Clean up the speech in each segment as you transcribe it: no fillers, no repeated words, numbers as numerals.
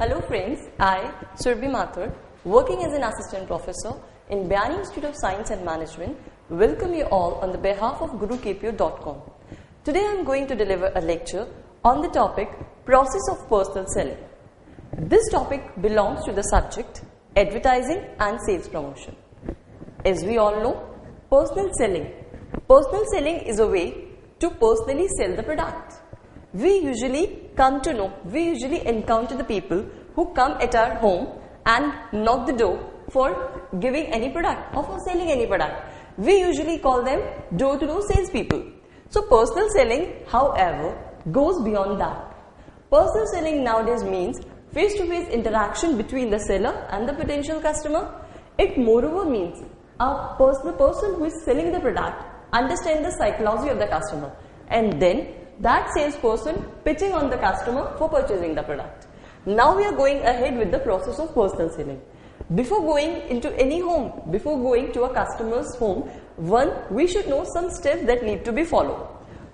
Hello friends, I, Surbhi Mathur, working as an assistant professor in Bayani Institute of Science and Management, welcome you all on the behalf of GuruKPO.com. Today I am going to deliver a lecture on the topic Process of Personal Selling. This topic belongs to the subject Advertising and Sales Promotion. As we all know, personal selling is a way to personally sell the product. We usually encounter the people who come at our home and knock the door for giving any product or for selling any product. We usually call them door-to-door salespeople. So personal selling, however, goes beyond that. Personal selling nowadays means face-to-face interaction between the seller and the potential customer. It moreover means the person who is selling the product understands the psychology of the customer, and then that salesperson pitching on the customer for purchasing the product. Now we are going ahead with the process of personal selling. Before going into any home, before going to a customer's home, we should know some steps that need to be followed.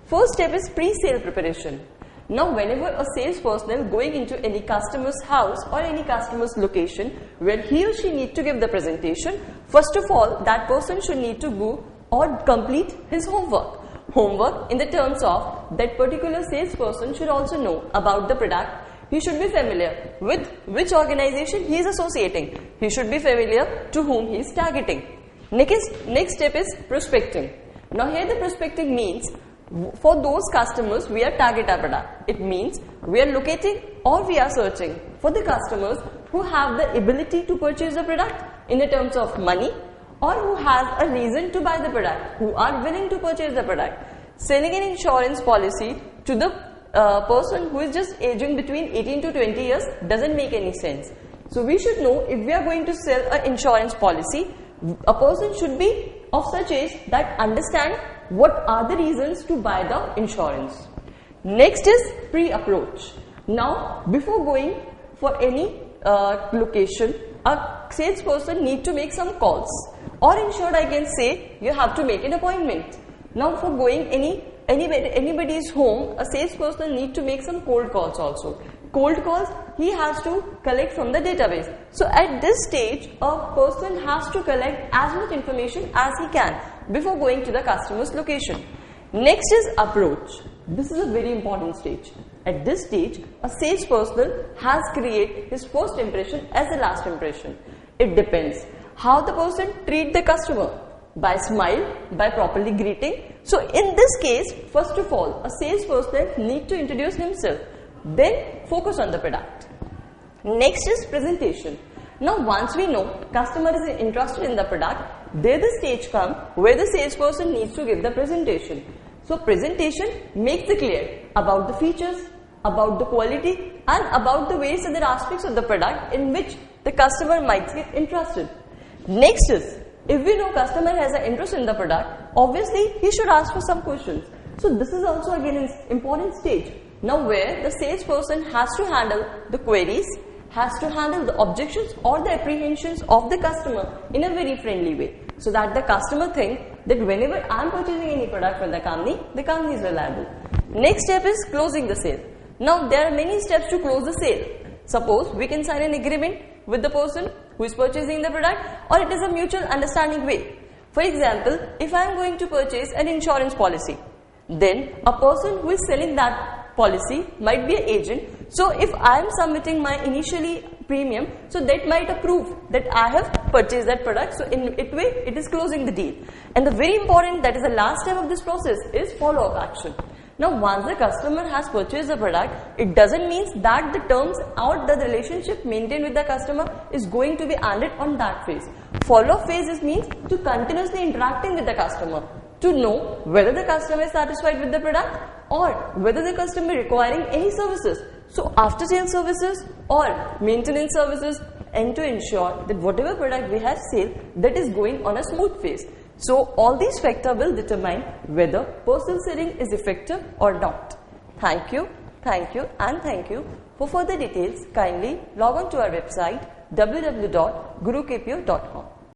First step is pre-sale preparation. Now whenever a sales personnel going into any customer's house or any customer's location where he or she need to give the presentation, first of all that person should need to go or complete his homework. Homework in the terms of that particular salesperson should also know about the product. He should be familiar with which organization he is associating. He should be familiar to whom he is targeting. Next step is prospecting. Now here the prospecting means for those customers we are target our product. It means we are locating or we are searching for the customers who have the ability to purchase the product in the terms of money, or who has a reason to buy the product, who are willing to purchase the product. Selling an insurance policy to the person who is just aging between 18 to 20 years doesn't make any sense. So we should know, if we are going to sell an insurance policy, a person should be of such age that understand what are the reasons to buy the insurance. Next is pre-approach. Now before going for any location, a salesperson need to make some calls. Or in short, I can say you have to make an appointment. Now for going anybody's home, a salesperson need to make some cold calls also. Cold calls he has to collect from the database. So at this stage, a person has to collect as much information as he can before going to the customer's location. Next is approach. This is a very important stage. At this stage, a salesperson has created his first impression as the last impression. It depends how the person treat the customer, by smile, by properly greeting. So in this case, first of all, a salesperson need to introduce himself, then focus on the product. Next is presentation. Now once we know customer is interested in the product, there the stage comes where the salesperson needs to give the presentation. So presentation makes it clear about the features, about the quality, and about the various other aspects of the product in which the customer might get interested. Next is, if we know customer has an interest in the product, obviously he should ask for some questions. So this is also again an important stage. Now where the salesperson has to handle the queries, has to handle the objections or the apprehensions of the customer in a very friendly way, so that the customer thinks that whenever I am purchasing any product from the company is reliable. Next step is closing the sale. Now there are many steps to close the sale. Suppose we can sign an agreement with the person who is purchasing the product, or it is a mutual understanding way. For example, if I am going to purchase an insurance policy, then a person who is selling that policy might be an agent. So if I am submitting my initially premium, so that might approve that I have purchased that product. So in it way, it is closing the deal. And the very important, that is the last step of this process, is follow-up action. Now once the customer has purchased the product, it doesn't mean that the terms or the relationship maintained with the customer is going to be ended on that phase. Follow-up phase means to continuously interacting with the customer, to know whether the customer is satisfied with the product or whether the customer is requiring any services. So after sales services or maintenance services, and to ensure that whatever product we have sold, that is going on a smooth phase. So all these factors will determine whether personal selling is effective or not. Thank you, and thank you. For further details, kindly log on to our website www.gurukpo.com.